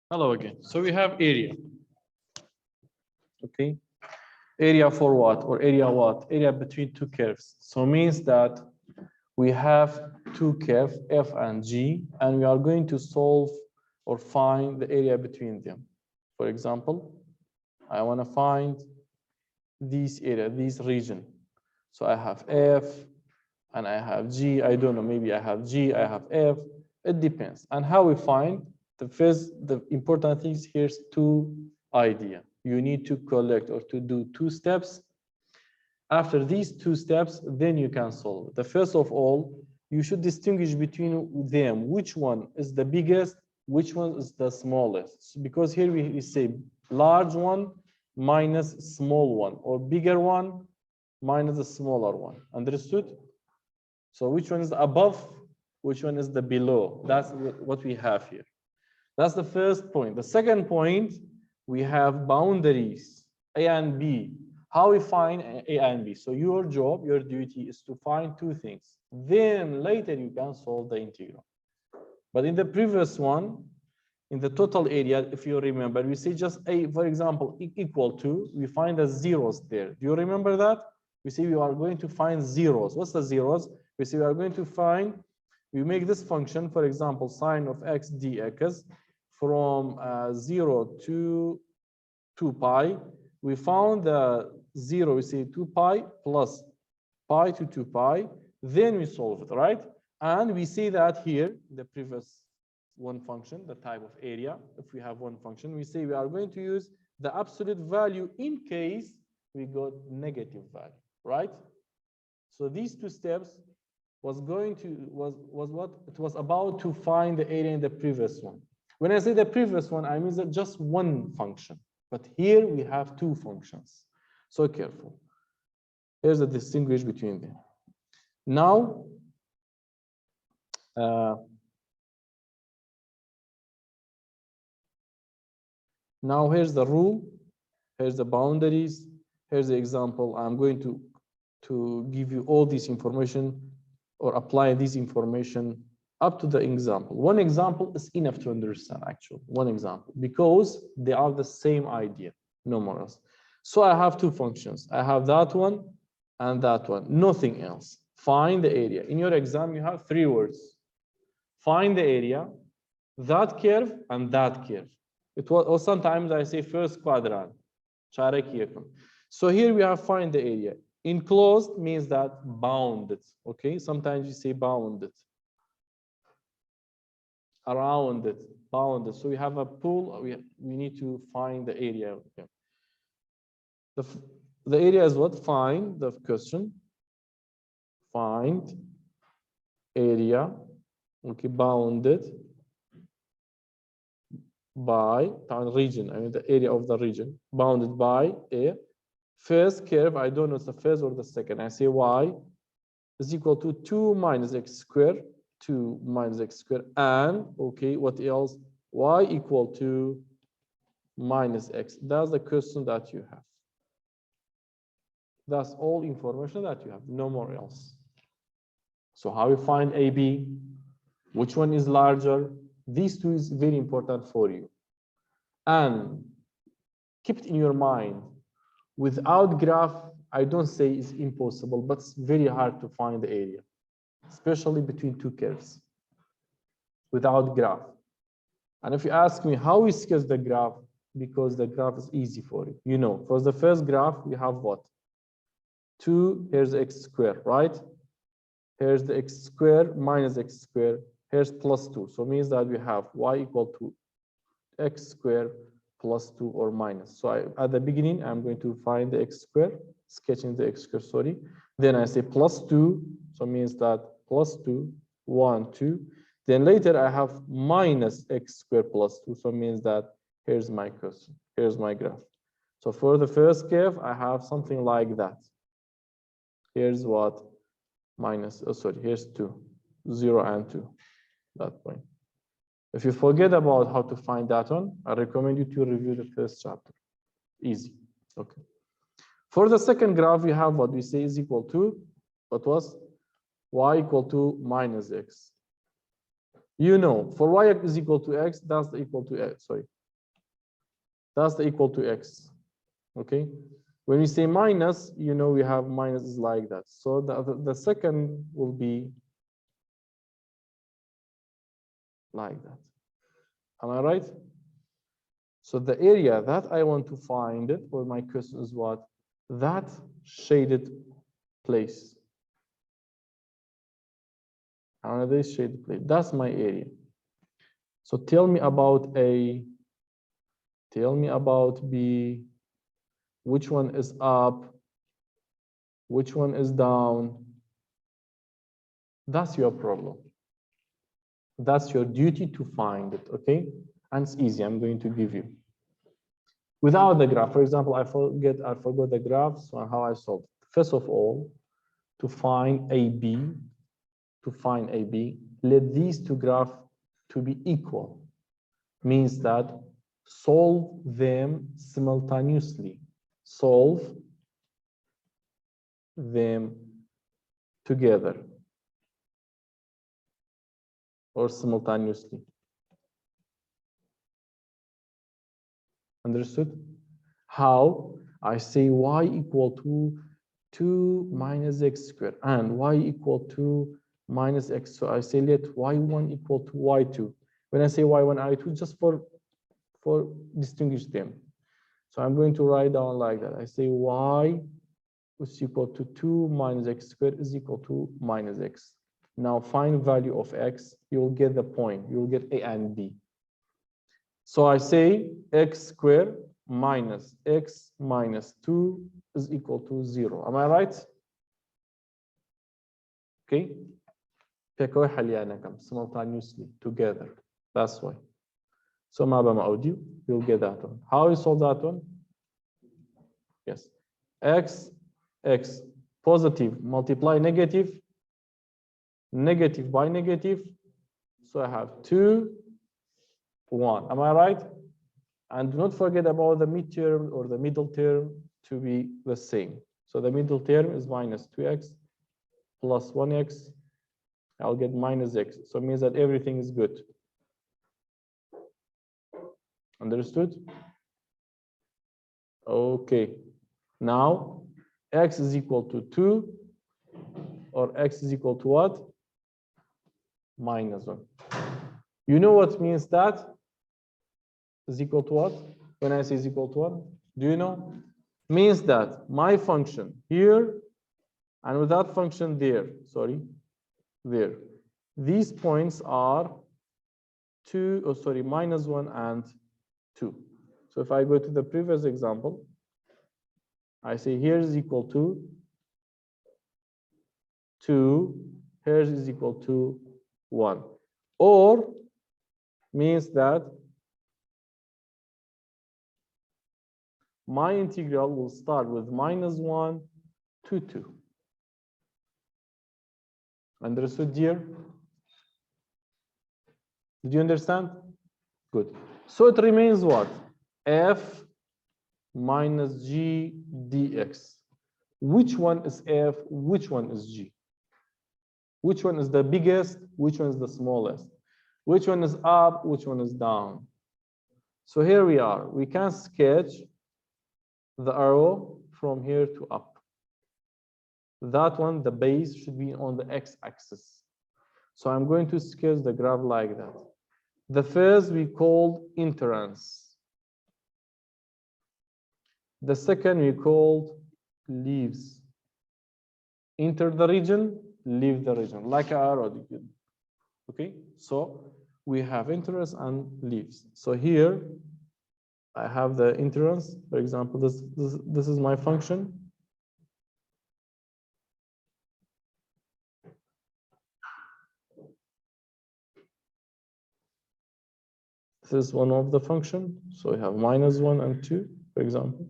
Hello again. So we have area. Okay. Area for what? Or area what? Area between two curves. So means that we have two curves, F and G, and we are going to solve or find the area between them. For example, I want to find this area, this region. So I have F and I have G. I don't know, maybe I have G, I have F. It depends. And how we find the important things here's two idea. You need to collect or to do two steps. After these two steps, then you can solve it. The first of all, you should distinguish between them. Which one is the biggest? Which one is the smallest? Because here we say large one minus small one, or bigger one minus the smaller one. Understood? So which one is above? Which one is the below? That's what we have here. That's the first point. The second point, we have boundaries, A and B. How we find A and B? So your job, your duty is to find two things. Then later you can solve the integral. But in the previous one, in the total area, if you remember, we say just A, for example, equal to, we find the zeros there. Do you remember that? We say we are going to find zeros. What's the zeros? We say we are going to find, we make this function, for example, sine of x dx, from 0 to 2 pi, we found the 0, we say 2 pi plus pi to 2 pi, then we solve it, right? And we see that here, the previous one function, the type of area, if we have one function, we say we are going to use the absolute value in case we got negative value, right? So these two steps was what it was about to find the area in the previous one. When I say the previous one, I mean that just one function. But here we have two functions. So careful. Here's the distinguish between them. Now, here's the rule. Here's the boundaries. Here's the example. I'm going to give you all this information or apply this information up to the example. One example is enough to understand, actually. One example, because they are the same idea, no more else. So I have two functions. I have that one and that one, nothing else. Find the area. In your exam, you have three words. Find the area, that curve, and that curve. Or sometimes I say first quadrant. So here we have find the area. Enclosed means that bounded, okay? Sometimes you say bounded. Around it, bounded. So we have a pool, we need to find the area. Okay. The area is what? Find the question. Find area, okay, bounded by region. I mean the area of the region, bounded by a first curve. I don't know it's the first or the second. I say y is equal to 2 minus x squared. 2 minus x squared, and okay, what else? Y equal to minus x. That's the question that you have. That's all information that you have, no more else. So how you find AB? Which one is larger? These two is very important for you. And keep it in your mind, without graph, I don't say it's impossible, but it's very hard to find the area, especially between two curves, without graph. And if you ask me how we sketch the graph, because the graph is easy for you. You know, for the first graph, we have what? 2, here's x squared, right? Here's the x squared minus x squared. Here's plus 2. So it means that we have y equal to x squared plus 2 or minus. So at the beginning, I'm going to find the x squared, sketching the x squared, sorry. Then I say plus 2. So it means that plus 2, 1, 2. Then later I have minus x squared plus 2. So it means that here's my question. Here's my graph. So for the first curve, I have something like that. Here's what? Minus, here's 2. 0 and 2. That point. If you forget about how to find that one, I recommend you to review the first chapter. Easy. Okay. For the second graph, we have what we say is equal to, what was? Y equal to minus x. You know, for y is equal to x, that's equal to x, sorry. That's the equal to x. Okay. When we say minus, you know we have minus is like that. So the second will be like that. Am I right? So the area that I want to find it, or my question is what? That shaded place. Another shaded place. That's my area. So tell me about A. Tell me about B. Which one is up? Which one is down? That's your problem. That's your duty to find it, okay? And it's easy, I'm going to give you. Without the graph, for example, I forgot the graph, so how I solve it. First of all, to find AB, let these two graphs to be equal. Means that solve them simultaneously. Solve them together or simultaneously. Understood? How? I say y equal to 2 minus x squared and y equal to minus x. So I say let y1 equal to y2. When I say y1, y2, just for distinguish them. So I'm going to write down like that. I say y is equal to 2 minus x squared is equal to minus x. Now find value of x. You'll get the point. You'll get a and b. So I say x squared minus x minus 2 is equal to 0. Am I right? Okay. Simultaneously together. That's why. So audio, you'll get that one. How you solve that one? Yes. X positive multiply negative, negative by negative. So I have 2, 1. Am I right? And do not forget about the midterm or the middle term to be the same. So the middle term is minus 2x plus 1x. I'll get minus x. So it means that everything is good. Understood? Okay. Now, x is equal to 2, or x is equal to what? Minus 1. You know what means that? Is equal to what? When I say is equal to 1, do you know? Means that my function here and with that function there, there. These points are minus 1 and 2. So if I go to the previous example, I say here is equal to 2, here is equal to 1. Or means that my integral will start with minus 1 to 2. Understood, dear? Did you understand? Good. So it remains what? F minus g dx. Which one is f? Which one is g? Which one is the biggest? Which one is the smallest? Which one is up? Which one is down? So here we are. We can sketch the arrow from here to up. That one, the base should be on the x-axis. So I'm going to sketch the graph like that. The first we called entrance. The second we called leaves. Enter the region, leave the region, like an arrow. Okay, so we have entrance and leaves. So here I have the entrance. For example, this is my function. This is one of the function. So we have minus 1 and 2, for example.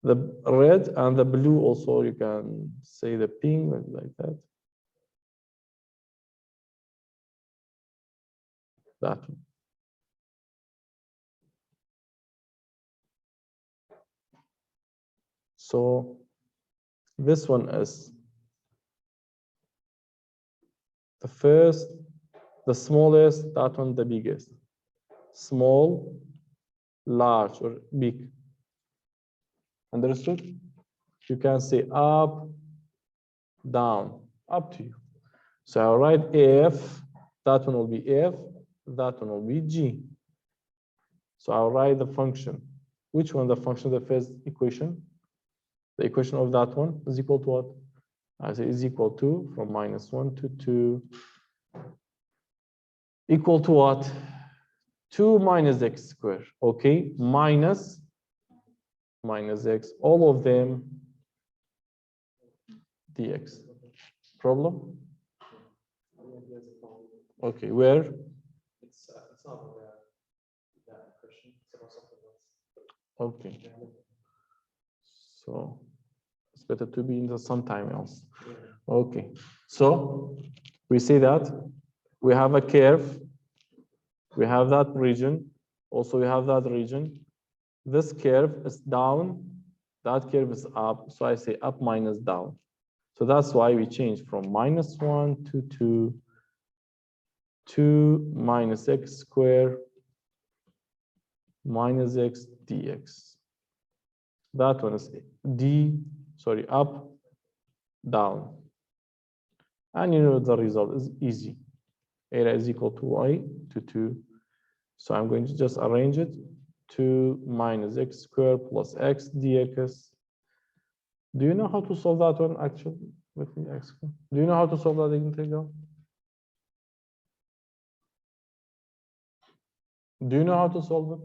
The red and the blue also, you can say the pink like that. That one. So this one is the first, the smallest, that one the biggest. Small, large or big. Understood? You can say up, down, up to you. So I'll write F, that one will be F, that one will be G. So I'll write the function. Which one? The function of the first equation? The equation of that one is equal to what? I say is equal to from -1 to 2 equal to what? 2 minus x squared. Okay, minus x, all of them dx. Problem? Okay, where? It's not that question. It's about something else. Okay. So it's better to be in the sometime else. Okay. So we see that we have a curve. We have that region. Also, we have that region. This curve is down. That curve is up. So I say up minus down. So that's why we change from -1 to 2 to minus x squared minus x dx. That one is up, down. And you know the result is easy. Area is equal to y to 2. So I'm going to just arrange it. 2 minus x squared plus x dx. Do you know how to solve that one actually? Let me ask you. Do you know how to solve that integral? Do you know how to solve it?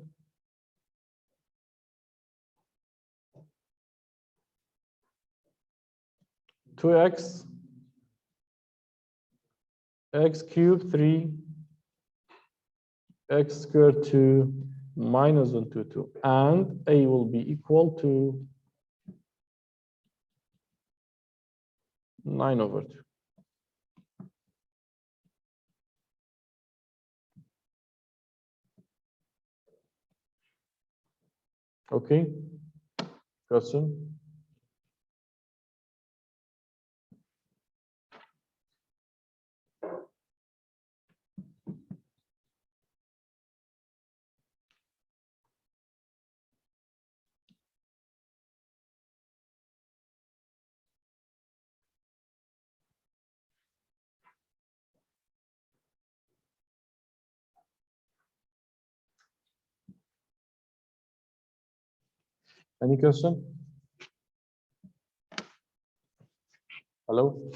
Two x cubed 3 x squared 2 minus 1 to 2, and a will be equal to 9 over 2. Okay, question? Any question? Hello?